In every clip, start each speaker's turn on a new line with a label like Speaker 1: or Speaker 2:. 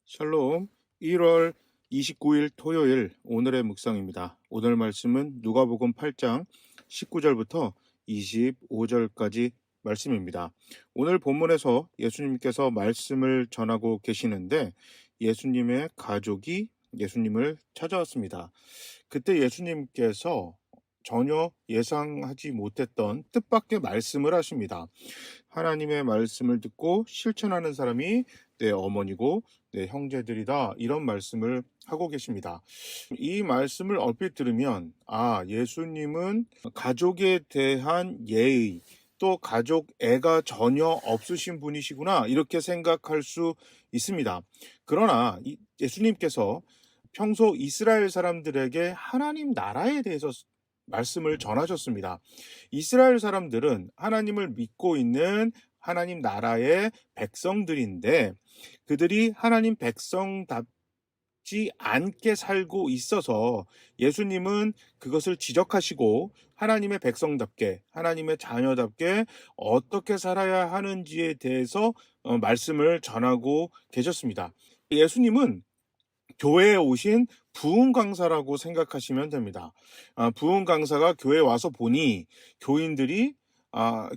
Speaker 1: 샬롬. 1월 29일 토요일 오늘의 묵상입니다. 오늘 말씀은 누가복음 8장 19절부터 25절까지 말씀입니다. 오늘 본문에서 예수님께서 말씀을 전하고 계시는데 예수님의 가족이 예수님을 찾아왔습니다. 그때 예수님께서 전혀 예상하지 못했던 뜻밖의 말씀을 하십니다. 하나님의 말씀을 듣고 실천하는 사람이 내 어머니고 내 형제들이다, 이런 말씀을 하고 계십니다. 이 말씀을 얼핏 들으면 예수님은 가족에 대한 예의, 또 가족 애가 전혀 없으신 분이시구나, 이렇게 생각할 수 있습니다. 그러나 예수님께서 평소 이스라엘 사람들에게 하나님 나라에 대해서 말씀을 전하셨습니다. 이스라엘 사람들은 하나님을 믿고 있는 하나님 나라의 백성들인데, 그들이 하나님 백성답지 않게 살고 있어서 예수님은 그것을 지적하시고 하나님의 백성답게, 하나님의 자녀답게 어떻게 살아야 하는지에 대해서 말씀을 전하고 계셨습니다. 예수님은 교회에 오신 부흥 강사라고 생각하시면 됩니다. 부흥 강사가 교회에 와서 보니 교인들이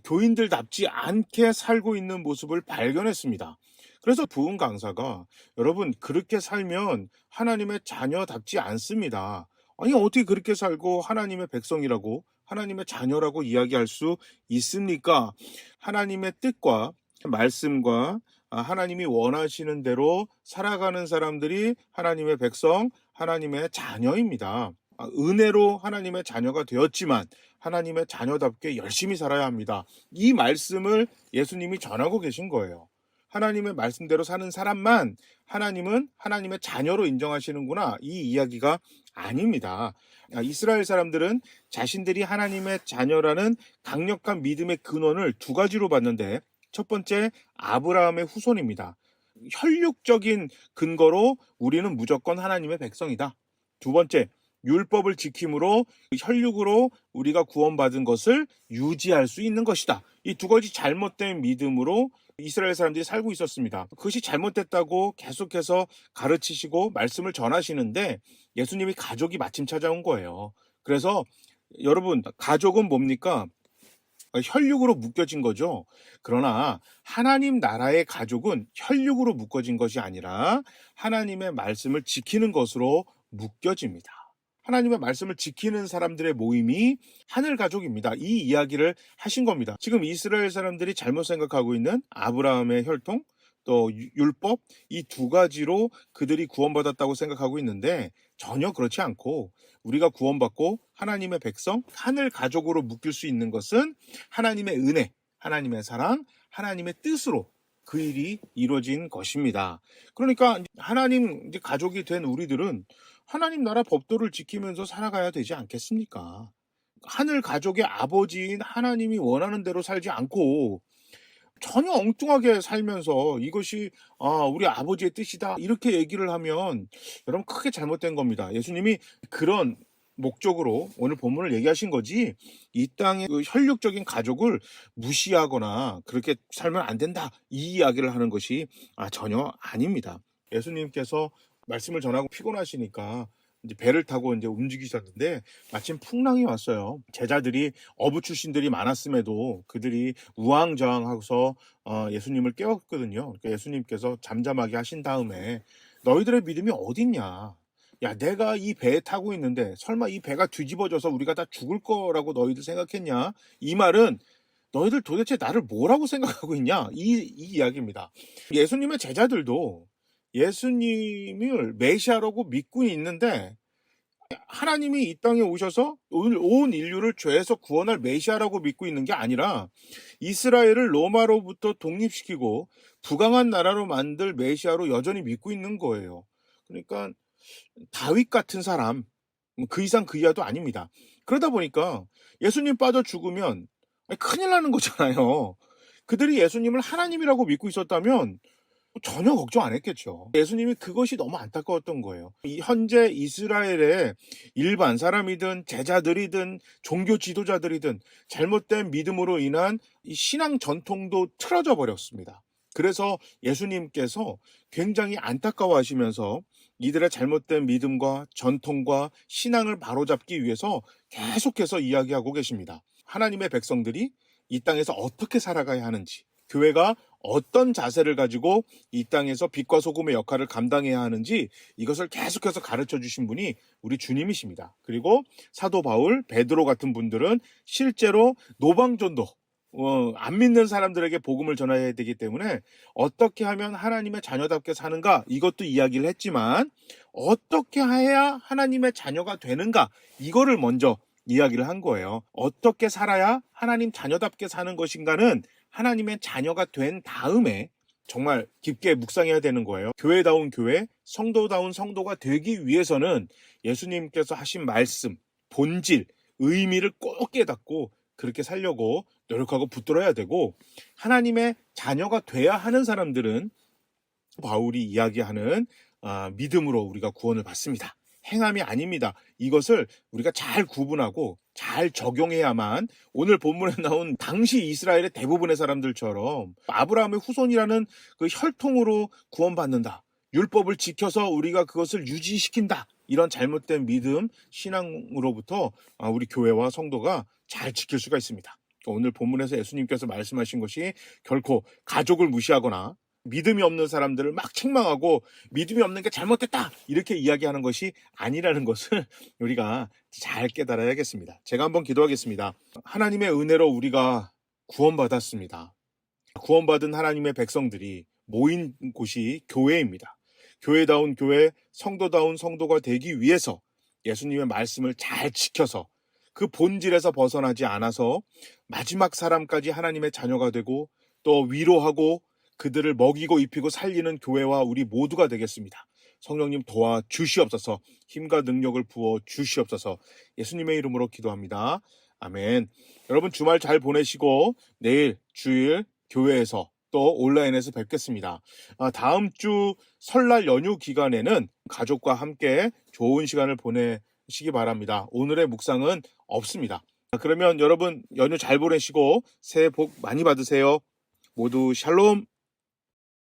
Speaker 1: 교인들답지 않게 살고 있는 모습을 발견했습니다. 그래서 부흥 강사가, 여러분, 그렇게 살면 하나님의 자녀답지 않습니다. 아니, 어떻게 그렇게 살고 하나님의 백성이라고, 하나님의 자녀라고 이야기할 수 있습니까? 하나님의 뜻과 말씀과 하나님이 원하시는 대로 살아가는 사람들이 하나님의 백성, 하나님의 자녀입니다. 은혜로 하나님의 자녀가 되었지만 하나님의 자녀답게 열심히 살아야 합니다. 이 말씀을 예수님이 전하고 계신 거예요. 하나님의 말씀대로 사는 사람만 하나님은 하나님의 자녀로 인정하시는구나, 이 이야기가 아닙니다. 이스라엘 사람들은 자신들이 하나님의 자녀라는 강력한 믿음의 근원을 두 가지로 봤는데, 첫 번째, 아브라함의 후손입니다. 혈육적인 근거로 우리는 무조건 하나님의 백성이다. 두 번째, 율법을 지킴으로 혈육으로 우리가 구원받은 것을 유지할 수 있는 것이다. 이 두 가지 잘못된 믿음으로 이스라엘 사람들이 살고 있었습니다. 그것이 잘못됐다고 계속해서 가르치시고 말씀을 전하시는데, 예수님이 가족이 마침 찾아온 거예요. 그래서 여러분, 가족은 뭡니까? 혈육으로 묶여진 거죠. 그러나 하나님 나라의 가족은 혈육으로 묶어진 것이 아니라 하나님의 말씀을 지키는 것으로 묶여집니다. 하나님의 말씀을 지키는 사람들의 모임이 하늘 가족입니다. 이 이야기를 하신 겁니다. 지금 이스라엘 사람들이 잘못 생각하고 있는 아브라함의 혈통, 또 율법, 이 두 가지로 그들이 구원받았다고 생각하고 있는데, 전혀 그렇지 않고, 우리가 구원받고 하나님의 백성, 하늘 가족으로 묶일 수 있는 것은 하나님의 은혜, 하나님의 사랑, 하나님의 뜻으로 그 일이 이루어진 것입니다. 그러니까 하나님 가족이 된 우리들은 하나님 나라 법도를 지키면서 살아가야 되지 않겠습니까? 하늘 가족의 아버지인 하나님이 원하는 대로 살지 않고 전혀 엉뚱하게 살면서 이것이 우리 아버지의 뜻이다, 이렇게 얘기를 하면 여러분, 크게 잘못된 겁니다. 예수님이 그런 목적으로 오늘 본문을 얘기하신 거지, 이 땅의 그 혈육적인 가족을 무시하거나 그렇게 살면 안 된다, 이 이야기를 하는 것이 전혀 아닙니다. 예수님께서 말씀을 전하고 피곤하시니까 이제 배를 타고 이제 움직이셨는데, 마침 풍랑이 왔어요. 제자들이 어부 출신들이 많았음에도 그들이 우왕좌왕하고서 예수님을 깨웠거든요. 그러니까 예수님께서 잠잠하게 하신 다음에, 너희들의 믿음이 어딨냐? 야, 내가 이 배에 타고 있는데 설마 이 배가 뒤집어져서 우리가 다 죽을 거라고 너희들 생각했냐? 이 말은 너희들 도대체 나를 뭐라고 생각하고 있냐? 이 이야기입니다. 예수님의 제자들도 예수님을 메시아라고 믿고 있는데, 하나님이 이 땅에 오셔서 온 인류를 죄에서 구원할 메시아라고 믿고 있는 게 아니라 이스라엘을 로마로부터 독립시키고 부강한 나라로 만들 메시아로 여전히 믿고 있는 거예요. 그러니까 다윗 같은 사람, 그 이상 그 이하도 아닙니다. 그러다 보니까 예수님 빠져 죽으면 큰일 나는 거잖아요. 그들이 예수님을 하나님이라고 믿고 있었다면 전혀 걱정 안 했겠죠. 예수님이 그것이 너무 안타까웠던 거예요. 현재 이스라엘의 일반 사람이든 제자들이든 종교 지도자들이든 잘못된 믿음으로 인한 이 신앙 전통도 틀어져 버렸습니다. 그래서 예수님께서 굉장히 안타까워하시면서 이들의 잘못된 믿음과 전통과 신앙을 바로잡기 위해서 계속해서 이야기하고 계십니다. 하나님의 백성들이 이 땅에서 어떻게 살아가야 하는지, 교회가 어떤 자세를 가지고 이 땅에서 빛과 소금의 역할을 감당해야 하는지 이것을 계속해서 가르쳐 주신 분이 우리 주님이십니다. 그리고 사도 바울, 베드로 같은 분들은 실제로 노방전도 안 믿는 사람들에게 복음을 전해야 되기 때문에 어떻게 하면 하나님의 자녀답게 사는가 이것도 이야기를 했지만 어떻게 해야 하나님의 자녀가 되는가 이거를 먼저 이야기를 한 거예요. 어떻게 살아야 하나님 자녀답게 사는 것인가는 하나님의 자녀가 된 다음에 정말 깊게 묵상해야 되는 거예요. 교회다운 교회, 성도다운 성도가 되기 위해서는 예수님께서 하신 말씀, 본질, 의미를 꼭 깨닫고 그렇게 살려고 노력하고 붙들어야 되고, 하나님의 자녀가 돼야 하는 사람들은 바울이 이야기하는 믿음으로 우리가 구원을 받습니다. 행함이 아닙니다. 이것을 우리가 잘 구분하고 잘 적용해야만 오늘 본문에 나온 당시 이스라엘의 대부분의 사람들처럼 아브라함의 후손이라는 그 혈통으로 구원받는다. 율법을 지켜서 우리가 그것을 유지시킨다. 이런 잘못된 믿음, 신앙으로부터 우리 교회와 성도가 잘 지킬 수가 있습니다. 오늘 본문에서 예수님께서 말씀하신 것이 결코 가족을 무시하거나 믿음이 없는 사람들을 막 책망하고 믿음이 없는 게 잘못됐다 이렇게 이야기하는 것이 아니라는 것을 우리가 잘 깨달아야겠습니다. 제가 한번 기도하겠습니다. 하나님의 은혜로 우리가 구원받았습니다. 구원받은 하나님의 백성들이 모인 곳이 교회입니다. 교회다운 교회, 성도다운 성도가 되기 위해서 예수님의 말씀을 잘 지켜서 그 본질에서 벗어나지 않아서 마지막 사람까지 하나님의 자녀가 되고 또 위로하고 그들을 먹이고 입히고 살리는 교회와 우리 모두가 되겠습니다. 성령님 도와주시옵소서. 힘과 능력을 부어 주시옵소서. 예수님의 이름으로 기도합니다. 아멘. 여러분 주말 잘 보내시고 내일 주일 교회에서 또 온라인에서 뵙겠습니다. 다음 주 설날 연휴 기간에는 가족과 함께 좋은 시간을 보내시기 바랍니다. 오늘의 묵상은 없습니다. 그러면 여러분 연휴 잘 보내시고 새해 복 많이 받으세요. 모두 샬롬.